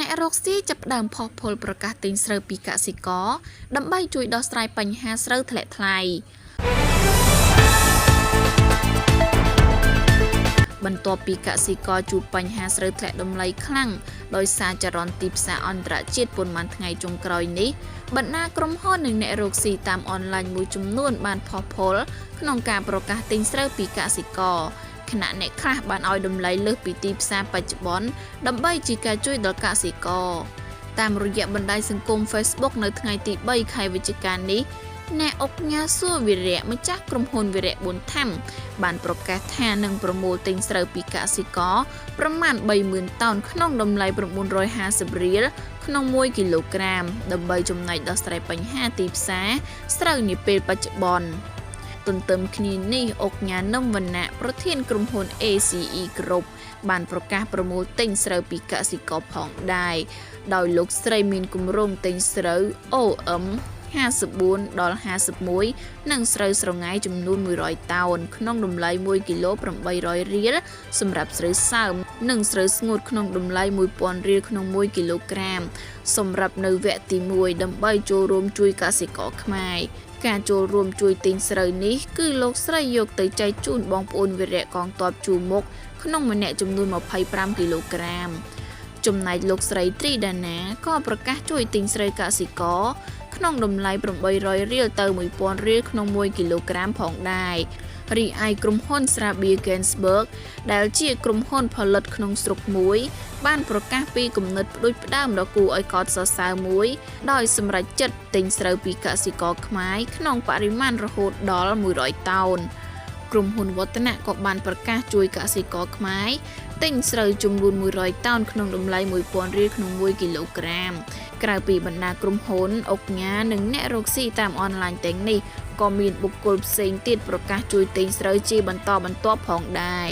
អ្នករកស៊ីចាប់ផ្ដើមផុសផុលប្រកាសទិញស្រូវពីកសិករដើម្បីជួយដោះស្រាយបញ្ហាស្រូវធ្លាក់ថ្លៃបន្ទាប់ពីកសិករជួបបញ្ហាស្រូវធ្លាក់តម្លៃខ្លាំងដោយសារចរន្តទីផ្សារអន្តរជាតិប៉ុន្មានថ្ងៃចុងក្រោយនេះបណ្ដាក្រុមហ៊ុននិងអ្នករកស៊ីតាមអនឡាញមួយចំនួនបានផុសផុលក្នុងការប្រកាសទិញស្រូវពីកសិករខណៈអ្នកខ្លះបានឲ្យតម្លៃលើសពីទីផ្សារបច្ចុប្បន្នដើម្បីជាការជួយដល់កសិករតាមរយៈបណ្ដាញសង្គម Facebook នៅថ្ងៃទី3ខែវិច្ឆិកានេះអ្នកអុកញ៉ាសួរវិរៈម្ចាស់ក្រុមហ៊ុនវិរៈប៊ុនថាំបានប្រកាសថានឹងប្រមូលទិញស្រូវពីកសិករប្រមាណ 30,000 តោនក្នុងតម្លៃ 950 រៀលក្នុង1គីឡូក្រាមដើម្បីចំណែកដោះស្រាយបញ្ហាទីផ្សារស្រូវនាពេលបច្ចុប្បន្នទន្ទឹមគ្នានេះអុកញ៉ានឹមវណ្ណៈប្រធានក្រុមហ៊ុន ACE Group បានប្រកាសប្រមូលទិញស្រូវពីកសិករផងដែរដោយលោកស្រីមានគម្រោងទិញស្រូវ OM 54ដល់51និងស្រូវស្រងាយចំនួន100តោនក្នុងតម្លៃ1គីឡូ800រៀលសម្រាប់ស្រូវសើមនិងស្រូវស្ងួតក្នុងតម្លៃ 1000 រៀលក្នុង1គីឡូក្រាមសម្រាប់នៅវគ្គទី1ដើម្បីចូលរួមជួយកសិករខ្មែរការចូលរួមជួយទិញស្រូវនេះគឺលោកស្រីយកទៅចែកជូនបងប្អូនវីរៈកងទ័ពជួរមុខក្នុងម្នាក់ចំនួន25គីឡូក្រាមចំណែកលោកស្រីត្រីដាណាក៏ប្រកាសជួយទិញស្រូវកសិករក្នុងតម្លៃ800រៀលទៅ1000រៀលក្នុង1គីឡូក្រាមផងដែររីឯក្រុមហ៊ុនស្រាបៀរ Gensberg ដែលជាក្រុមហ៊ុនផលិតក្នុងស្រុកមួយបានប្រកាសពីគំនិតផ្ដួចផ្ដើមដ៏គួរឲ្យកោតសរសើរមួយដោយសម្រេចចិត្តទិញស្រូវពីកសិករខ្មែរក្នុងបរិមាណរហូតដល់100តោនក្រុមហ៊ុនវឌ្ឍនៈក៏បានប្រកាសជួយកសិករខ្មែរទិញស្រូវចំនួន100តោនក្នុងតម្លៃ 1000 រៀលក្នុង1គីឡូក្រាមក្រៅពីបណ្ដាក្រុមហ៊ុនអុកញ៉ានិងអ្នករកស៊ីតាមអនឡាញទាំងនេះក៏មានបុគ្គលផ្សេងទៀតប្រកាសជួយទិញស្រូវជាបន្តបន្ទាប់ផងដែរ